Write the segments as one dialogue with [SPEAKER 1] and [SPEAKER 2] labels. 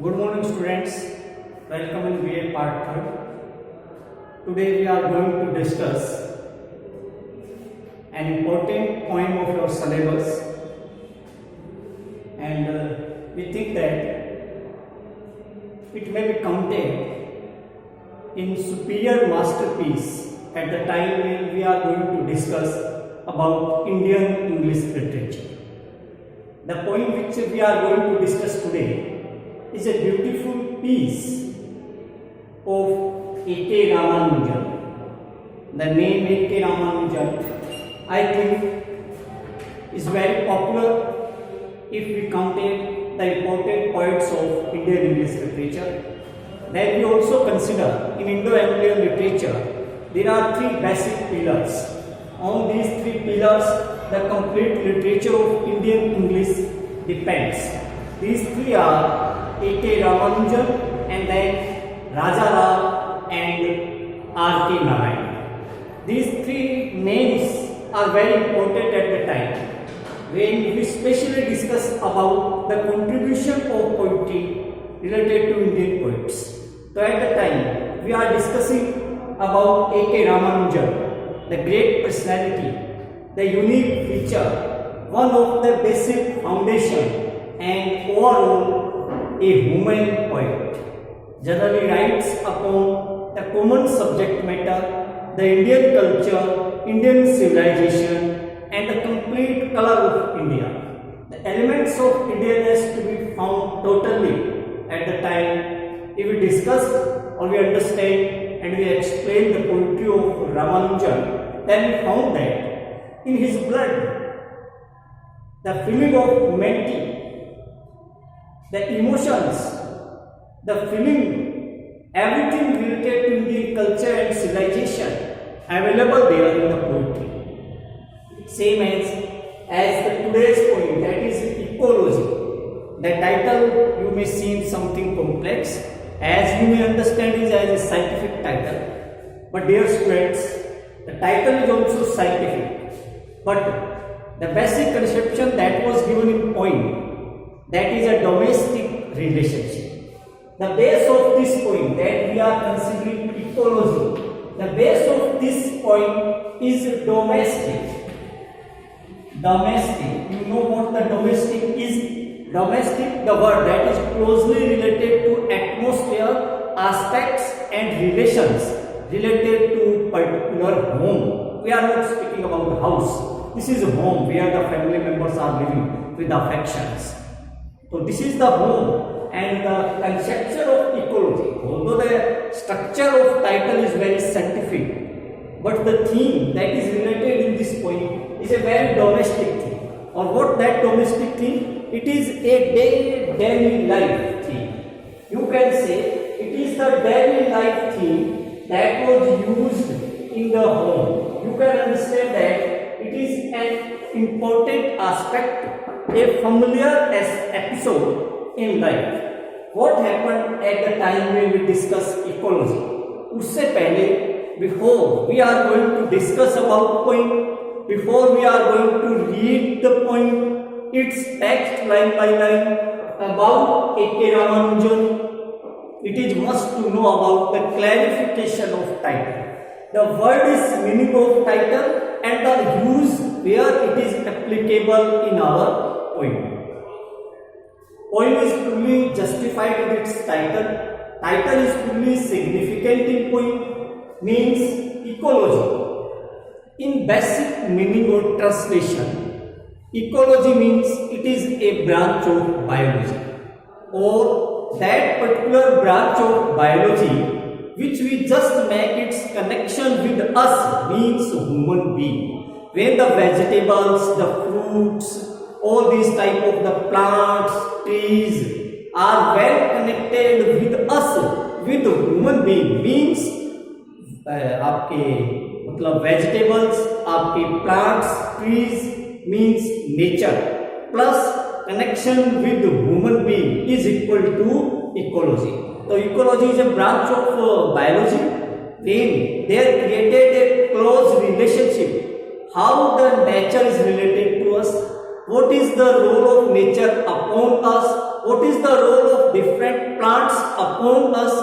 [SPEAKER 1] Good morning students, welcome in BA part 3rd. Today we are going to discuss an important point of your syllabus and we think that it may be counted in superior masterpiece at the time when we are going to discuss about Indian English literature. The point which we are going to discuss today is a beautiful piece of A.K. Ramanujan. The name A.K. Ramanujan, I think, is very popular if we compare the important poets of Indian English literature. Then we also consider in Indo-Aryan literature there are three basic pillars. On these three pillars, the complete literature of Indian English depends. These three are A.K. Ramanujan and then Raja Ram and R.K. Narayan. These three names are very important at the time when we specially discuss about the contribution of poetry related to Indian poets. So at the time we are discussing about A.K. Ramanujan, the great personality, the unique feature, one of the basic foundation and overall a human poet. Generally writes upon the common subject matter, the Indian culture, Indian civilization and the complete color of India. The elements of Indianness to be found totally at the time if we discuss or we understand and we explain the poetry of Ramanujan, then we found that in his blood the feeling of humanity, the emotions, the feeling, everything related to Indian culture and civilization available there in the poetry. Same as the today's poem, that is ecology. The title you may seem something complex, as you may understand is as a scientific title. But dear students, the title is also scientific. But the basic conception that was given in poem, that is a domestic relationship. The base of this point that we are considering ecology, the base of this point is domestic. Domestic, you know what the domestic is? Domestic, the word that is closely related to atmosphere, aspects and relations related to particular home. We are not speaking about house. This is a home where the family members are living with affections. So this is the home and the conception of ecology. Although the structure of title is very scientific, but the theme that is related in this point is a very domestic theme. Or what that domestic theme? It is a daily life theme. You can say it is the daily life theme that was used in the home. You can understand that it is an important aspect, a familiar episode in life. What happened at the time when we discuss ecology? उससे पहले, before we are going to discuss about poem, before we are going to read the poem, its text line by line about A.K. Ramanujan, it is must to know about the clarification of title. The word is meaning of title and the use where it is applicable in our poem. Poem is fully justified with its title. Title is fully significant in poem, means ecology. In basic meaning or translation, ecology means it is a branch of biology, or that particular branch of biology which we just make its connection with us, means human being. When the vegetables, the fruits, all these type of the plants, trees are well connected with us, with human being, means आपके मतलब vegetables, आपके plants, trees means nature plus connection with human being is equal to ecology. So ecology is a branch of biology. Then they are created a close relationship. How the nature is related to us, what is the role of nature upon us, what is the role of different plants upon us?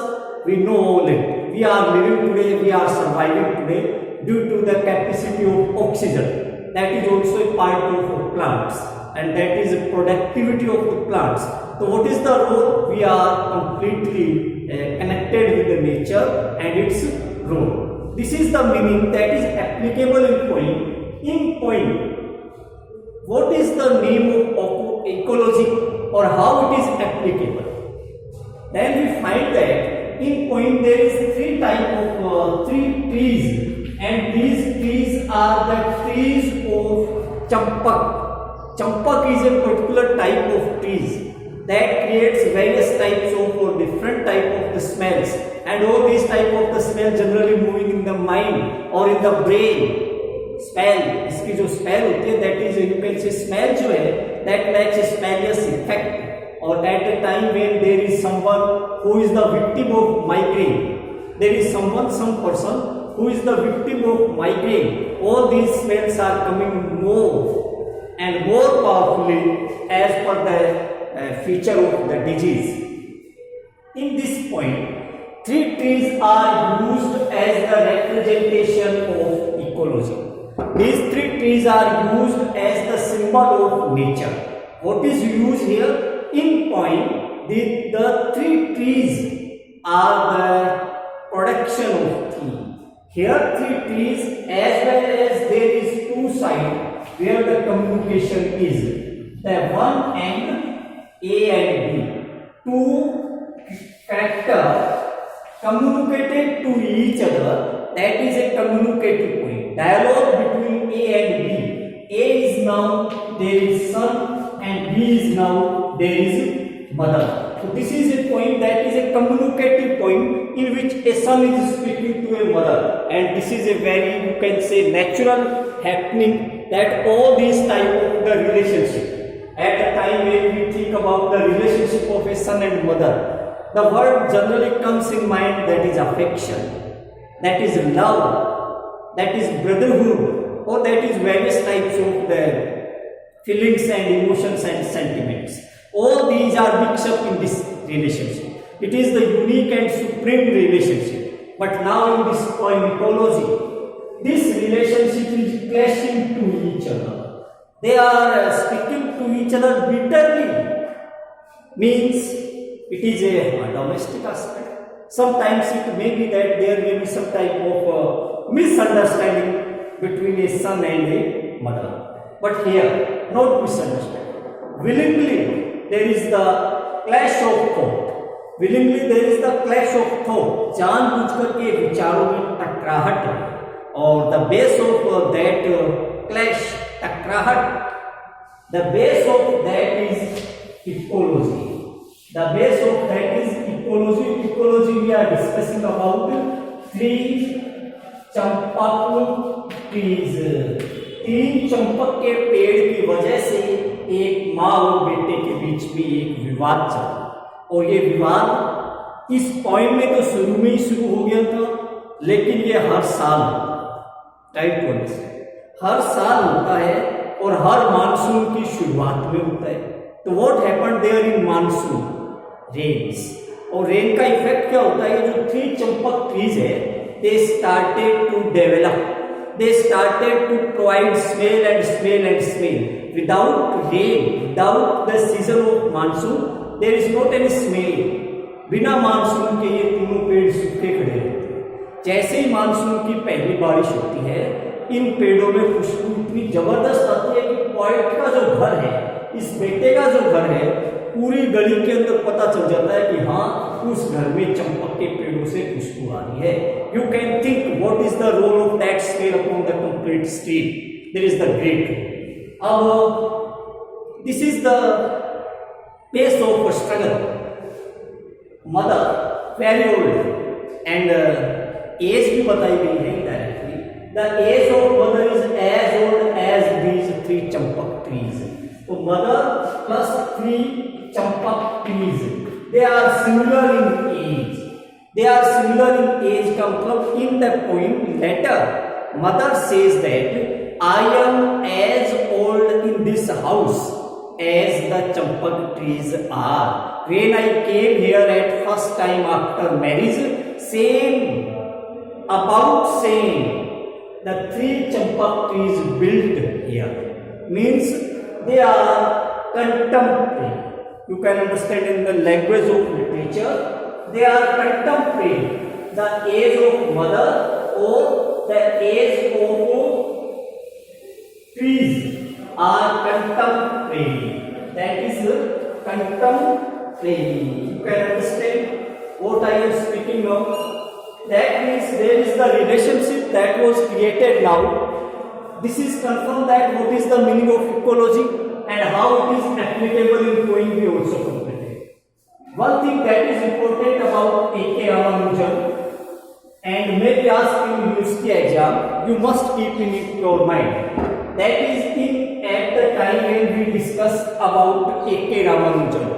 [SPEAKER 1] We know all it. We are living today, we are surviving today due to the capacity of oxygen. That is also a part of plants, and that is the productivity of the plants. So what is the role? We are completely connected with the nature and its role. This is the meaning that is applicable in poem. In poem, what is the name of ecology or how it is applicable? Then we find that in poem there is three trees, and these trees are the trees of champak. Champak is a particular type of trees that creates various types of different type of the smells, and all these type of the smell generally moving in the mind or in the brain. Smell, इसकी जो smell होती है that is you can say smell जो है that match smellious effect, और at a time when there is someone who is the victim of migraine, there is someone some person who is the victim of migraine, all these smells are coming more and more powerfully as per the feature of the disease. In this point, three trees are used as the representation of ecology. These three trees are used as the symbol of nature. What is used here? In point, the three trees are the production of tree. Here three trees, as well as there is two sides where the communication is. The one end A and B. Two characters communicated to each other, that is a communicative point. Dialogue between A and B. A is now there is son and B is now there is mother. So this is a point that is a communicative point in which a son is speaking to a mother, and this is a very, you can say, natural happening that all these type of the relationship. At the time when we think about the relationship of a son and mother, the word generally comes in mind, that is affection, that is love, that is brotherhood, or that is various types of the feelings and emotions and sentiments. All these are mixed up in this relationship. It is the unique and supreme relationship. But now in this poemology, this relationship is clashing to each other. They are speaking to each other bitterly. Means it is a domestic aspect. Sometimes it may be that there may be some type of misunderstanding between a son and a mother. But here, not misunderstanding. Willingly, there is the clash of thought. Willingly, there is the clash of thought. जानबूझकर के विचारों में टकराहट है, और the base of that clash, टकराहट, the base of that is ecology. The base of that is ecology. Ecology we are discussing about three Champak trees. तीन चंपक के पेड़ की वजह से एक माँ और बेटे के बीच में एक विवाद चला, और ये विवाद इस पॉइंट में तो शुरू में ही शुरू हो गया था, लेकिन ये हर साल टाइप हर साल होता है, और हर मानसून की शुरुआत में होता है. तो what happened there in monsoon? Rains. और रेन का इफेक्ट क्या होता है? जो थ्री चंपक ट्रीज है, they started to develop, they started to provide smell and smell and smell. Without rain, without the season of monsoon, there is not any smell. बिना monsoon के ये तीनों पेड़ सूखे खड़े रहते हैं. जैसे ही मानसून की पहली बारिश होती है, इन पेड़ों में खुशबू इतनी जबरदस्त आती है कि पॉइंट का जो घर है, इस बेटे का जो घर है, पूरी गली के अंदर पता चल जाता है कि हाँ, उस घर में चंपक के पेड़ों से खुशबू आ रही है. You can think what is the role of that smell upon the complete street. There is the great. This is the pace of struggle. Mother very old, and age भी बताई गई है indirectly. The age of mother is as old as these three champak trees. So mother plus three champak trees, they are similar in age. They are similar in age. का मतलब in the poem letter, mother says that I am as old in this house as the champak trees are. When I came here at first time after marriage, same, about same, the three champak trees built here. Means they are contemporary. You can understand in the language of literature, they are contemporary. The age of mother or the age of trees are contemporary. That is contemporary. You can understand what I am speaking of. That means there is the relationship that was created now. This is confirmed that what is the meaning of ecology and how it is applicable in poem we also completed. One thing that is important about A.K. Ramanujan and may be asked in university exam, you must keep in your mind. That is at the time when we discuss about A.K. Ramanujan.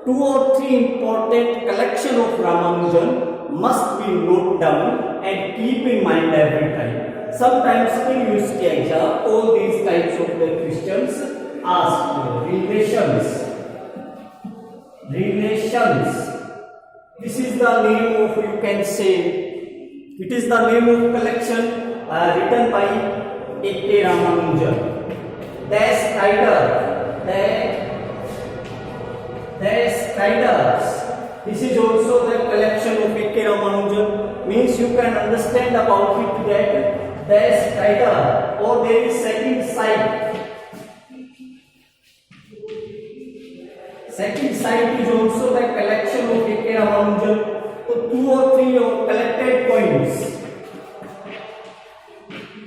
[SPEAKER 1] 2 or 3 important collection of Ramanujan must be noted down and keep in mind every time. Sometimes in university exam, all these types of the questions ask relations. This is the name of, you can say, it is the name of collection written by A.K. Ramanujan. Des Riders. This is also the collection of A.K. Ramanujan. Means you can understand about it that Des Rider, or there is second side. Second side is also the collection of A.K. Ramanujan. So 2 or 3 of collected poems.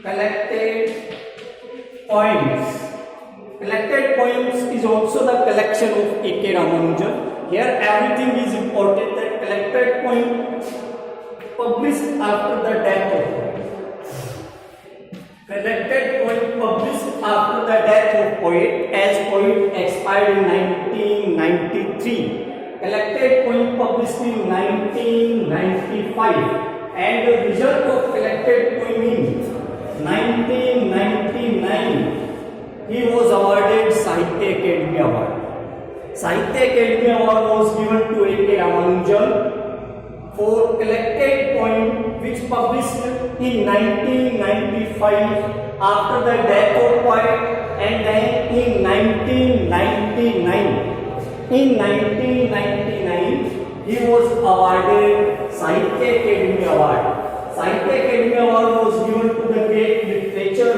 [SPEAKER 1] Collected poems is also the collection of A.K. Ramanujan. Here everything is important, that collected poem published after the death of poet. Collected poem published after the death of poet, as poet expired in 1993. Collected poem published in 1995, and the result of collected poem in 1999. He was awarded Sahitya Academy Award. Sahitya Academy Award was given to A.K. Ramanujan for collected poem which published in 1995 after the death of poet, and then in 1999. In 1999, he was awarded Sahitya Academy Award. Sahitya Academy Award was given to the great literature,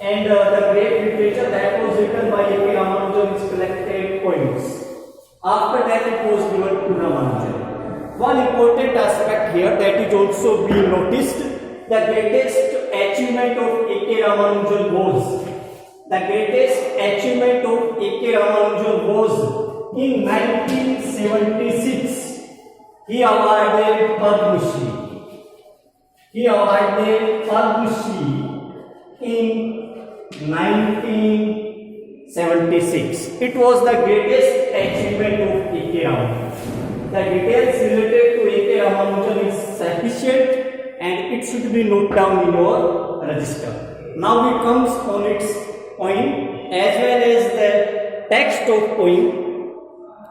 [SPEAKER 1] and the great literature that was written by A.K. Ramanujan's collected poems. After that, it was given to Ramanujan. One important aspect here that is also being noticed, the greatest achievement of A.K. Ramanujan was, in 1976, he awarded Padma Shri. In 1976. It was the greatest achievement of A.K. Ramanujan. The details related to A.K. Ramanujan is sufficient and it should be noted down in your register. Now we comes on its poem as well as the text of poem.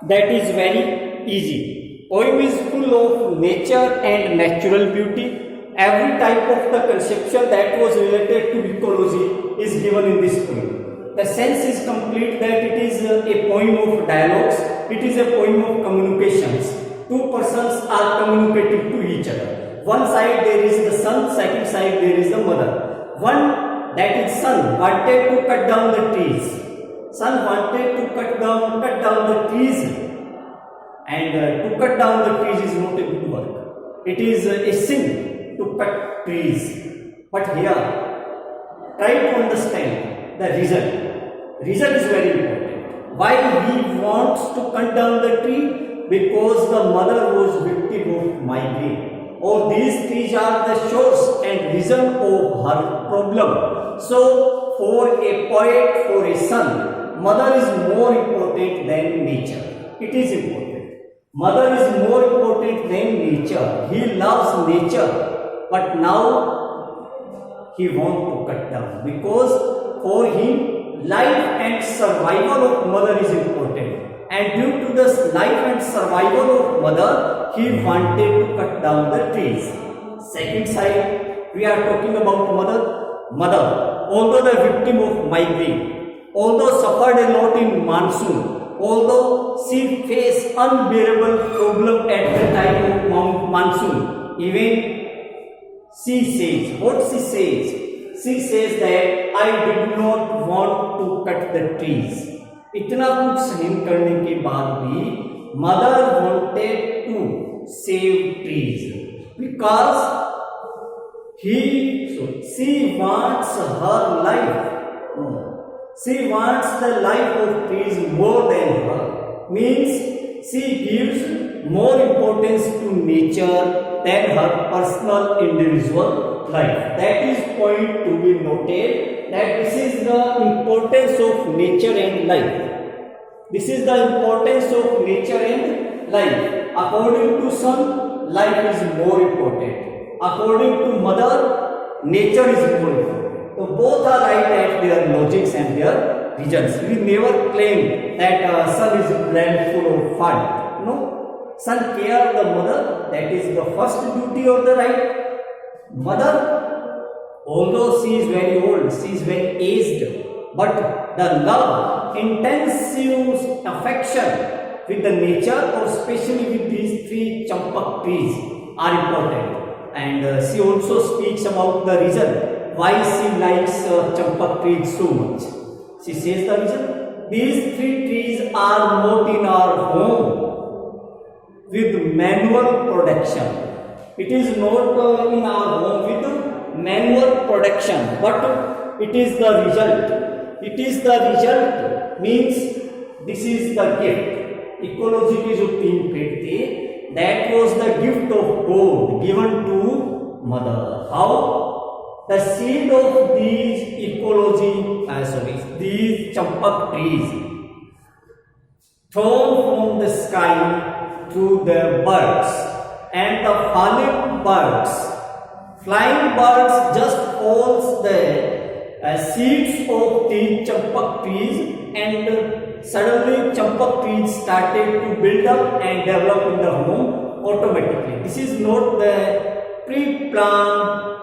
[SPEAKER 1] That is very easy. Poem is full of nature and natural beauty. Every type of the conception that was related to ecology is given in this poem. The sense is complete that it is a poem of dialogues, it is a poem of communications. Two persons are communicating to each other. One side there is the son, second side there is the mother. One, that is son, wanted to cut down the trees. Son wanted to cut down the trees, and to cut down the trees is not a good work. It is a sin to cut trees. But here, try to understand the reason. Reason is very important. Why he wants to cut down the tree? Because the mother was victim of migraine. Or these trees are the source and reason of her problem. So, for a poet, for a son, mother is more important than nature. It is important. Mother is more important than nature. He loves nature. But now he wants to cut down because for him life and survival of mother is important, and due to this life and survival of mother, he wanted to cut down the trees. Second side, we are talking about mother, although the victim of migraine, although suffered a lot in monsoon, although she faced unbearable problem at the time of monsoon, even she says, what she says? She says that I did not want to cut the trees. इतना कुछ सहन करने के बाद भी mother wanted to save trees because she wants her life. She wants the life of trees more than her. Means she gives more importance to nature than her personal individual life. That is point to be noted, that this is the importance of nature and life. This is the importance of nature and life. According to son, life is more important. According to mother, nature is more important. So both are right at their logics and their reasons. We never claim that son is bland full of fun. No, son care the mother. That is the first duty or the right. Mother, although she is very old, she is very aged, but the love, intensive affection with the nature, or especially with these three champak trees, are important. And she also speaks about the reason why she likes champak trees so much. She says the reason: these three trees are not in our home with manual production. It is not in our home with manual production, but it is the result. It is the result, means this is the gift. Ecology के जो 3 पेड़ थे, that was the gift of God given to mother. How? The seed of these these champak trees thrown from the sky to the birds, and the falling birds, flying birds just falls the seeds of the champak trees, and suddenly champak trees started to build up and develop in the home automatically. This is not the pre-plan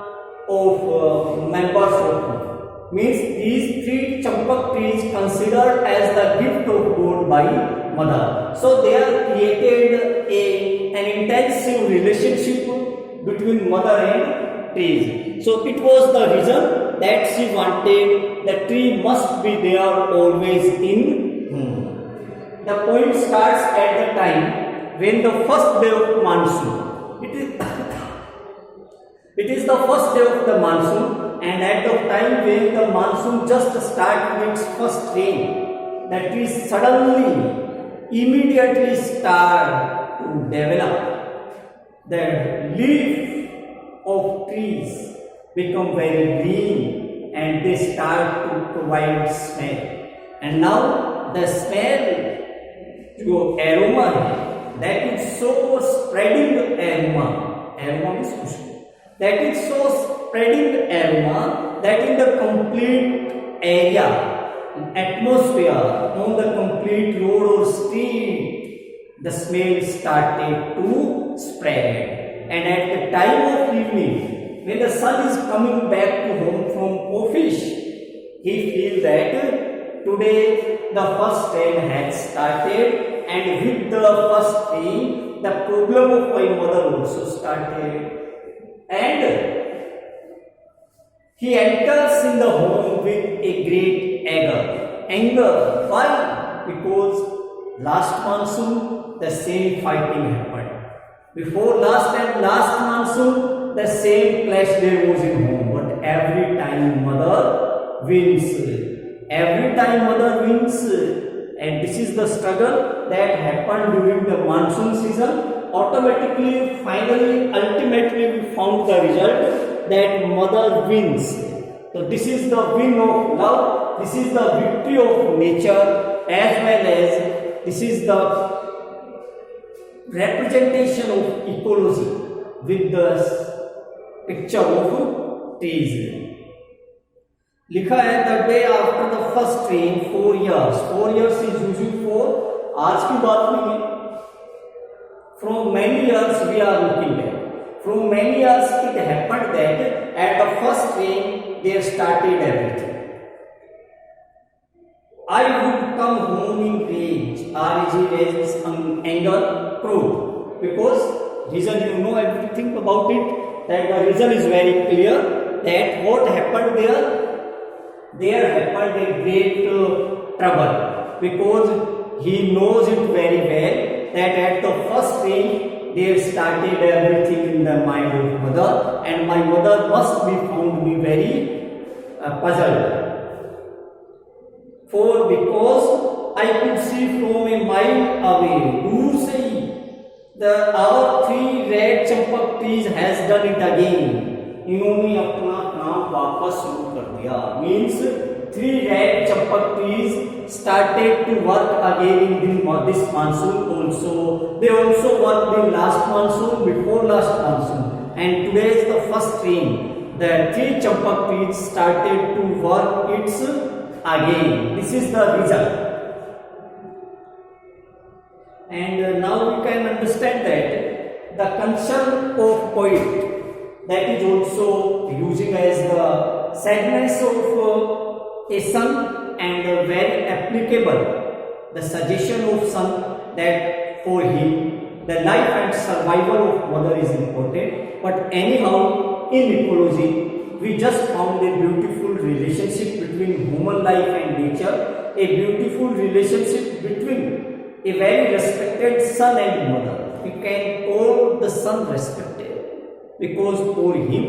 [SPEAKER 1] of members of home. Means these three champak trees considered as the gift of God by mother. So they are created an intensive relationship between mother and trees. So it was the reason that she wanted the tree must be there always in home. The poem starts at the time when the first day of monsoon. It is the first day of the monsoon, and at the time when the monsoon just starts its first rain, the trees suddenly, immediately start to develop. The leaf of trees become very green and they start to provide smell. And now the smell, जो aroma है, that is so spreading aroma. Aroma means Khushboo. That is so spreading aroma that in the complete area, atmosphere, on the complete road or street, the smell started to spread. And at the time of evening, when the son is coming back to home from office, he feels that today the first rain has started, and with the first rain, the problem of my mother also started. And he enters in the home with a great anger. Why? Because last monsoon the same fighting happened. Before last monsoon the same clash there was in home. But every time mother wins. Every time mother wins. And this is the struggle that happened during the monsoon season. Automatically, finally, ultimately we found the result that mother wins. So this is the win of love, this is the victory of nature, as well as this is the representation of ecology with the picture of trees. लिखा है the day after the first train 4 years is using for आज की बात नहीं है. From many years we are looking at. From many years it happened that at the first train there started everything. I would come home in rage. Rage is anger, crude. Because reason you know everything about it. That the reason is very clear. That what happened there? There happened a great trouble. Because he knows it very well. That at the first train there started everything in the mind of mother, and my mother must be found me very puzzled. For because I could see from a mile away, दूर से ही, our 3 red Champak trees has done it again. इन्होंने अपना काम वापस शुरू कर दिया. Means 3 red Champak trees started to work again in this monsoon also. They also worked in last monsoon, before last monsoon, and today is the first train. The 3 Champak trees started to work its again. This is the result. And now we can understand that the concern of poet, that is also using as the sadness of a son, and very applicable the suggestion of son that for him the life and survival of mother is important. But anyhow, in ecology we just found a beautiful relationship between human life and nature, a beautiful relationship between a very respected son and mother. We can call the son respected because for him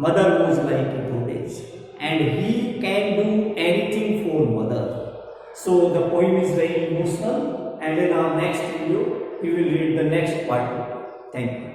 [SPEAKER 1] mother was like a goddess and he can do anything for mother. So the poem is very emotional, and in our next video we will read the next part. Thank you.